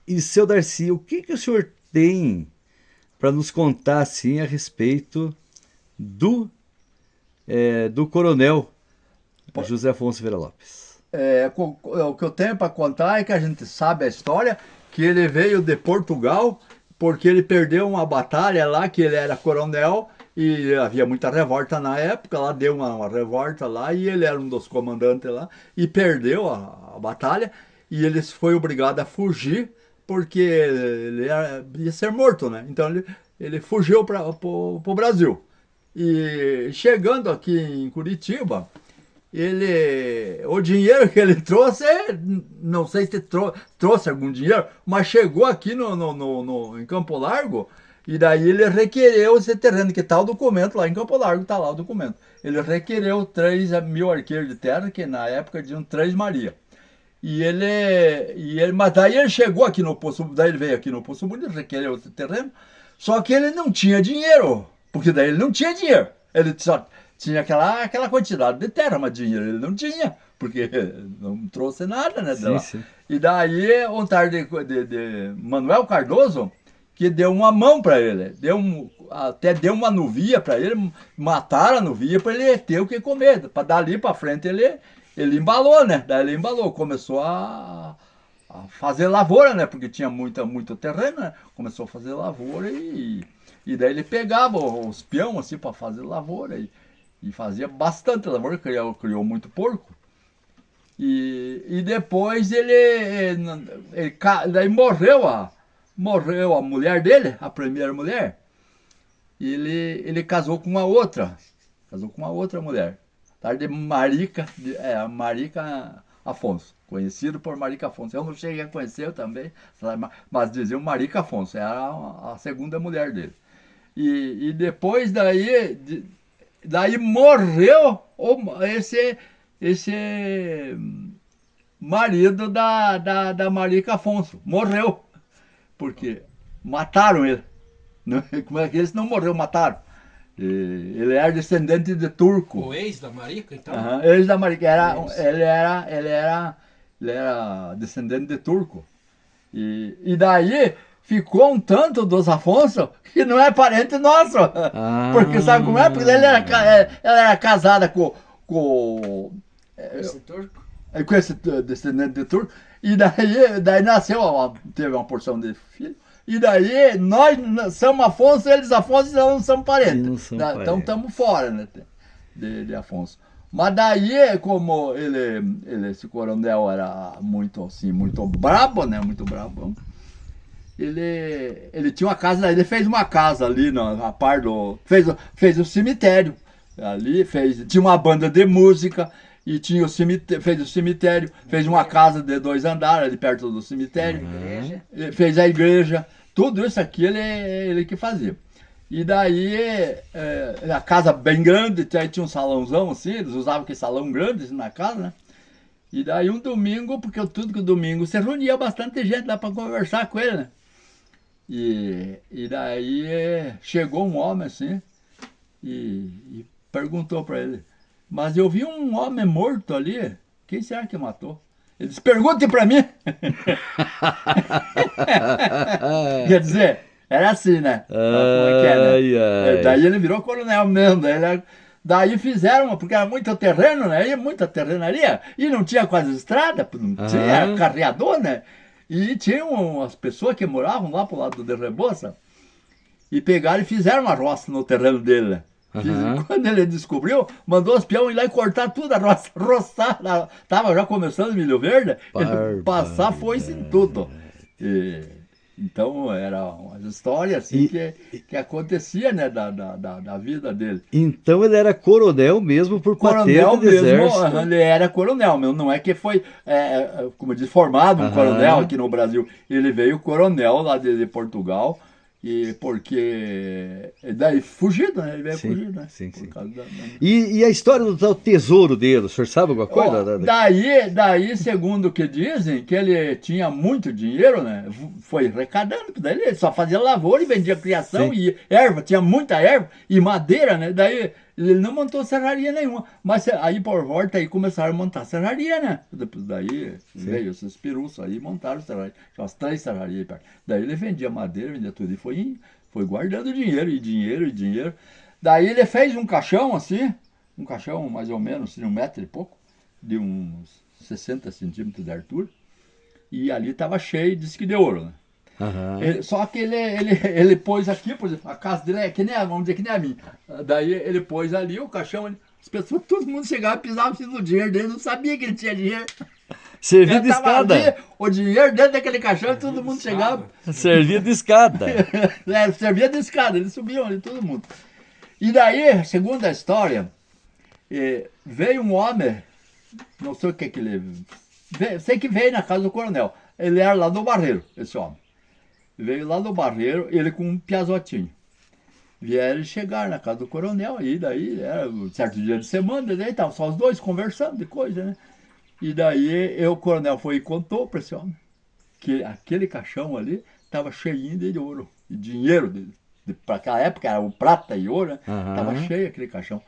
E, seu Darcy, o que que o senhor tem para nos contar assim a respeito do, do coronel Po- José Afonso Vera Lopes? o que eu tenho para contar é que a gente sabe a história que ele veio de Portugal porque ele perdeu uma batalha lá, que ele era coronel e havia muita revolta na época, lá deu uma revolta lá e ele era um dos comandantes lá e perdeu a batalha e ele foi obrigado a fugir porque ia ser morto, né? Então ele fugiu para o Brasil. E chegando aqui em Curitiba, o dinheiro que ele trouxe, não sei se trouxe algum dinheiro, mas chegou aqui em Campo Largo e daí ele requereu esse terreno, que está o documento lá em Campo Largo, está lá o documento. Ele requereu 3.000 arqueiros de terra, que na época diziam 3 Maria. Mas daí ele chegou aqui no Poço, daí ele veio aqui no Poço Bonito, requereu esse terreno, só que ele não tinha dinheiro, porque daí ele não tinha dinheiro. Ele só tinha aquela quantidade de terra, mas dinheiro ele não tinha, porque não trouxe nada, né, de Sim, lá. sim. E daí, um tarde de Manuel Cardoso, que deu uma mão para ele, até deu uma nuvia para ele, mataram a nuvia para ele ter o que comer. Para dali para frente ele embalou, né? Daí ele embalou, começou a fazer lavoura, né? Porque tinha muito terreno, né? Começou a fazer lavoura e daí ele pegava os peão assim para fazer lavoura e fazia bastante lavoura, criou muito porco. E depois daí morreu a mulher dele, a primeira mulher. E ele casou com uma outra mulher. Tarde de Marica, Marica Afonso, conhecido por Marica Afonso. Eu não cheguei a conhecer eu também, mas diziam Marica Afonso, era a segunda mulher dele. E depois daí morreu esse marido da Marica Afonso. Morreu, porque mataram ele. Como é que eles não morreu, mataram? Ele era descendente de turco. O ex da Marica, então? Uhum. Ex da Marica. Ele era descendente de turco. E daí ficou um tanto dos Afonso que não é parente nosso. Ah, Porque sabe como é? Porque ela era casada com Esse turco? com esse descendente de turco. E daí teve uma porção de filho. E daí nós somos Afonso, eles Afonso, então não somos parentes. não são Então parentes. estamos fora, né, de Afonso. Mas daí, como esse coronel era muito assim, muito brabo, né? Muito brabo. Ele tinha uma casa, ele fez uma casa ali na par do. Fez o cemitério. Ali tinha uma banda de música e tinha fez o cemitério, fez uma casa de 2 andares ali perto do cemitério, Igreja. fez a igreja, tudo isso aqui ele que fazia. E daí a casa bem grande, aí tinha um salãozão assim, eles usavam aquele salão grande assim, na casa, né? E daí um domingo, porque tudo que domingo se reunia bastante gente lá para conversar com ele, né? E daí chegou um homem assim e perguntou para ele: mas eu vi um homem morto ali, quem será que matou? Ele disse: pergunte para mim. Quer dizer, era assim, né? Como é que é, né? Ai, ai. Daí ele virou coronel mesmo. Daí fizeram, porque era muito terreno, né? E muita terrenaria. E não tinha quase estrada, não tinha Aham. carreador, né? E tinham as pessoas que moravam lá pro lado de Rebouça e pegaram e fizeram uma roça no terreno dele, né? Aham. Quando ele descobriu, mandou os peões ir lá e cortar tudo a roça, roçar. Tava já começando milho verde, ele passar foi-se em tudo. Então era uma história assim que acontecia, né, da vida dele. Então ele era coronel mesmo por patente Coronel do mesmo, exército. ele era coronel mesmo, não é que foi, como diz, formado um Aham. coronel aqui no Brasil. Ele veio coronel lá de Portugal, e porque. Daí fugido, né? Ele veio Sim, fugido, né? sim, Por sim. causa E a história do tal tesouro dele, o senhor sabe alguma coisa? Ó, daí, segundo o que dizem, que ele tinha muito dinheiro, né? Foi arrecadando, daí ele só fazia lavoura e vendia criação Sim. e erva, tinha muita erva e madeira, né? Daí Ele não montou serraria nenhuma. Mas aí por volta aí começaram a montar serraria, né? Depois daí veio esses pirus aí e montaram serraria. Tinha umas 3 serrarias aí perto. Daí ele vendia madeira, vendia tudo e foi guardando dinheiro, e dinheiro, e dinheiro. Daí ele fez um caixão assim, um caixão mais ou menos, de 1 metro e pouco, de uns 60 centímetros de altura. E ali estava cheio de disco de ouro, né? Só que ele pôs aqui, por exemplo, a casa dele é que nem vamos dizer que nem a minha. Daí ele pôs ali o caixão, as pessoas, todo mundo chegava e pisava no dinheiro dele, não sabia que ele tinha dinheiro. Servia de escada. Ali, o dinheiro dentro daquele caixão, todo mundo chegava. Servia de escada. Servia de escada, eles subiam ali, todo mundo. E daí, segundo a história, veio um homem, não sei o que ele... Sei que veio na casa do coronel. Ele era lá do Barreiro, esse homem. Veio lá do Barreiro, ele com um piazotinho. Vieram chegar na casa do coronel, e daí era um certo dia de semana, daí estavam só os dois conversando de coisa, né? E daí o coronel foi e contou para esse homem que aquele caixão ali estava cheinho de ouro, de dinheiro. Para aquela época era o prata e ouro, né? Estava cheio aquele caixão.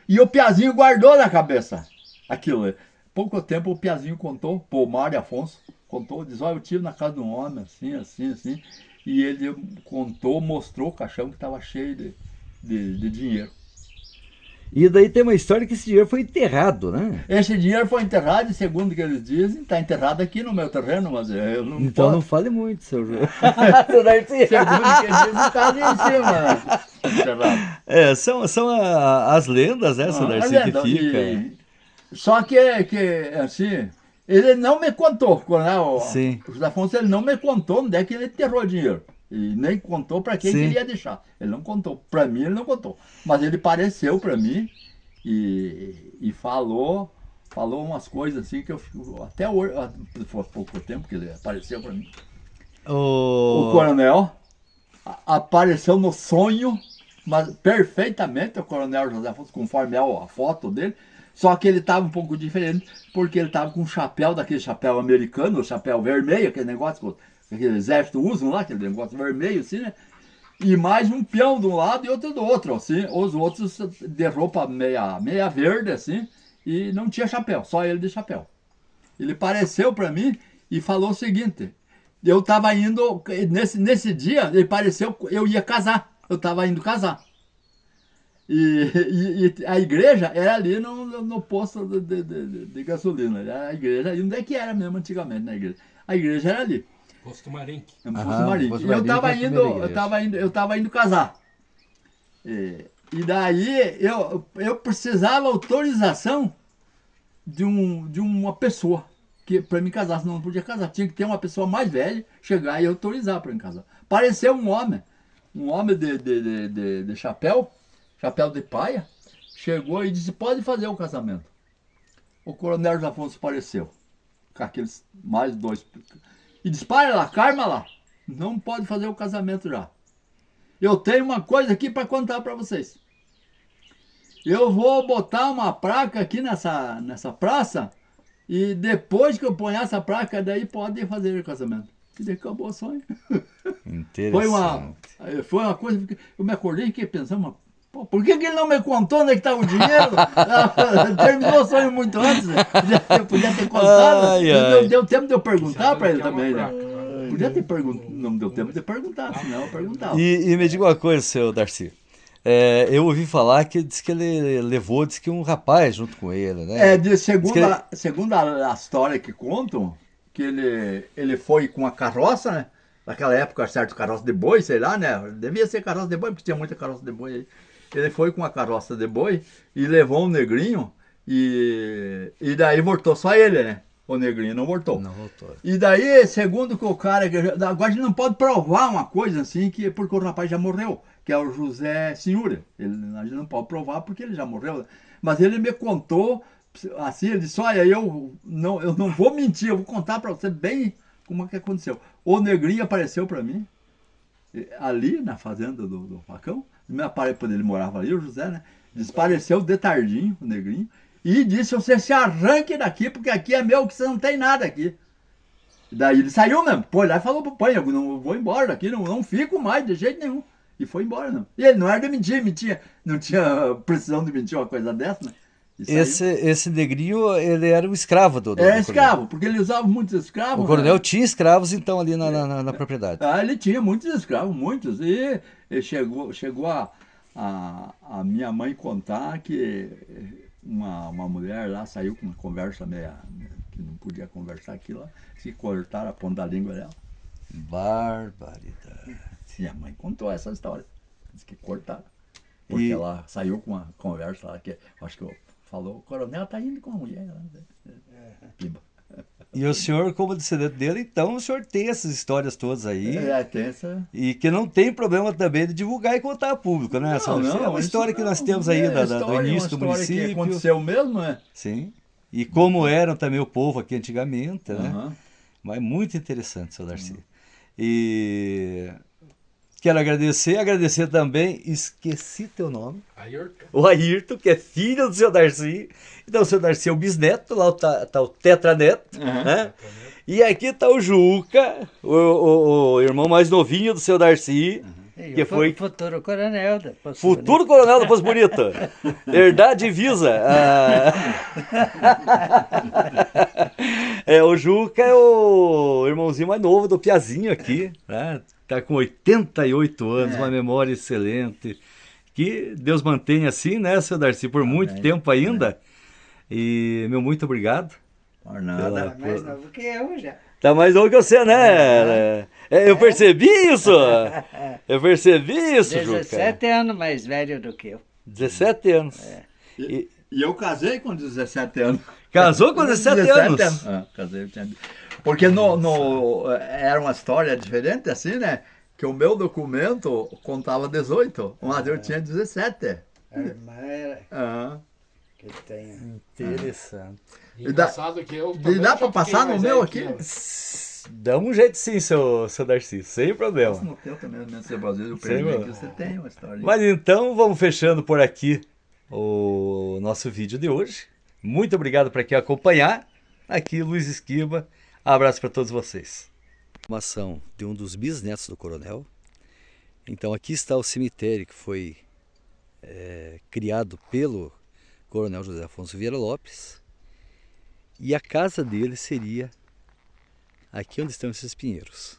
E o piazinho guardou na cabeça aquilo. Pouco tempo o piazinho contou, o Mário Afonso contou, diz, olha, eu tive na casa de um homem, assim, assim, assim, e ele contou, mostrou o caixão que estava cheio de dinheiro. E daí tem uma história que esse dinheiro foi enterrado, né? Esse dinheiro foi enterrado, e segundo o que eles dizem, está enterrado aqui no meu terreno, mas eu não Então posso. não fale muito, seu João. Segundo o que eles dizem, está ali em cima, né? Enterrado. São as lendas, essa, Darcy, que fica. Só que, assim, ele não me contou, né? O José Afonso, ele não me contou onde é que ele enterrou o dinheiro. E nem contou para quem que ele ia deixar. Ele não contou. Para mim, ele não contou. Mas ele apareceu para mim e falou umas coisas assim que eu fico... Até hoje, foi pouco tempo que ele apareceu para mim. O coronel apareceu no sonho, mas perfeitamente, o coronel José Afonso, conforme a foto dele. Só que ele estava um pouco diferente, porque ele estava com um chapéu, daquele chapéu americano, o chapéu vermelho, aquele negócio que aquele exército usam lá, aquele negócio vermelho assim, né? E mais um peão de um lado e outro do outro, assim. Os outros de roupa meia verde, assim, e não tinha chapéu, só ele de chapéu. Ele apareceu para mim e falou o seguinte, eu estava indo, nesse dia, ele pareceu, eu ia casar, eu estava indo casar. E a igreja era ali no posto de gasolina. A igreja ali, onde é que era mesmo antigamente na igreja? A igreja era ali. Posto Marinque. Posto Marinque. E eu estava indo casar. E daí eu precisava autorização de uma pessoa que para me casar, senão não podia casar. Tinha que ter uma pessoa mais velha chegar e autorizar para me casar. Apareceu um homem de chapéu de paia, chegou e disse, pode fazer o casamento. O coronel José Afonso apareceu, com aqueles mais 2. E disse, para lá, calma lá, não pode fazer o casamento já. Eu tenho uma coisa aqui para contar para vocês. Eu vou botar uma placa aqui nessa praça, e depois que eu ponhar essa placa, daí pode fazer o casamento. E daí acabou o sonho. Interessante. Foi uma coisa que eu me acordei e fiquei pensando, pô, por que ele não me contou onde é que estava o dinheiro? Terminou o sonho muito antes, né? Podia ter contado. Não deu tempo de eu perguntar para ele também, né? Podia ter perguntado. Não deu tempo de perguntar, senão eu perguntava. E me diga uma coisa, seu Darcy. Eu ouvi falar que diz que ele levou, diz que um rapaz junto com ele, né? Segundo a história que contam, que ele foi com a carroça, né? Naquela época, certo, carroça de boi, sei lá, né? Devia ser carroça de boi, porque tinha muita carroça de boi aí. Ele foi com a carroça de boi e levou um negrinho e daí voltou só ele, né? O negrinho não voltou. Não voltou. E daí, segundo que o cara... Agora a gente não pode provar uma coisa assim, porque o rapaz já morreu, que é o José Senhura. A gente não pode provar porque ele já morreu. Mas ele me contou, assim, ele disse, olha, eu não vou mentir, eu vou contar para você bem como é que aconteceu. O negrinho apareceu para mim, ali na fazenda do Facão. Ele morava ali, o José, né? Desapareceu de tardinho, o negrinho. E disse, você se arranque daqui, porque aqui é meu, que você não tem nada aqui. Daí ele saiu mesmo, foi lá e falou pro pai, eu não vou embora daqui, não fico mais de jeito nenhum. E foi embora, não. E ele não era de mentir, não tinha precisão de mentir uma coisa dessa, né? E saiu. Esse Negrinho, ele era um escravo do Era coronel. escravo, porque ele usava muitos escravos. O coronel né? tinha escravos, então, ali na propriedade. Ah, ele tinha muitos escravos, muitos. E ele chegou a minha mãe contar que uma mulher lá saiu com uma conversa meia que não podia conversar aquilo, se cortaram a ponta da língua dela. Barbaridade. E a mãe contou essa história. Diz que cortaram. Porque ela saiu com uma conversa lá que acho que falou, o coronel tá indo com a mulher lá. Pimba. E o senhor, como descendente dele, então o senhor tem essas histórias todas aí. Tem essa. E que não tem problema também de divulgar e contar a público, né? É uma história que nós temos aí do início do município. Que aconteceu mesmo, né? Sim. E como eram também o povo aqui antigamente, né? Uhum. Mas muito interessante, seu Darcy. E quero agradecer também, esqueci teu nome. Ayrton. O Ayrton, que é filho do seu Darcy. Então o seu Darcy é o bisneto, lá tá o tetraneto, né? E aqui tá o Juca, o irmão mais novinho do seu Darcy. Que foi futuro coronel da Poço futuro coronel da Poço Bonito. Herdade divisa. O Juca é o irmãozinho mais novo do Piazinho aqui, né? Tá com 88 anos, uma memória excelente. Que Deus mantenha assim, né, seu Darcy, por muito tempo ainda. E meu muito obrigado. Por nada. Tá mais novo que eu já. Tá mais novo que você, né? Eu percebi isso. Eu percebi isso, Juca. 17 anos mais velho do que eu. 17 anos. E eu casei com 17 anos. Casou com 17 anos? Casei. Porque era uma história diferente assim, né? Que o meu documento contava 18, mas eu tinha 17. A irmã era que tem. Interessante. E engraçado que eu também dá pra já passar fiquei no mais meu velho aqui? que ela. Dá um jeito sim, seu Darcy, sem problema. No teu também, né? Você às vezes eu Sim, perdi mano. que você tem uma história. Mas então vamos fechando por aqui o nosso vídeo de hoje. Muito obrigado para quem acompanhar. Aqui Luiz Esquiva. Abraço para todos vocês. Informação de um dos bisnetos do coronel. Então aqui está o cemitério que foi criado pelo coronel José Afonso Vieira Lopes. E a casa dele seria aqui onde estão esses pinheiros.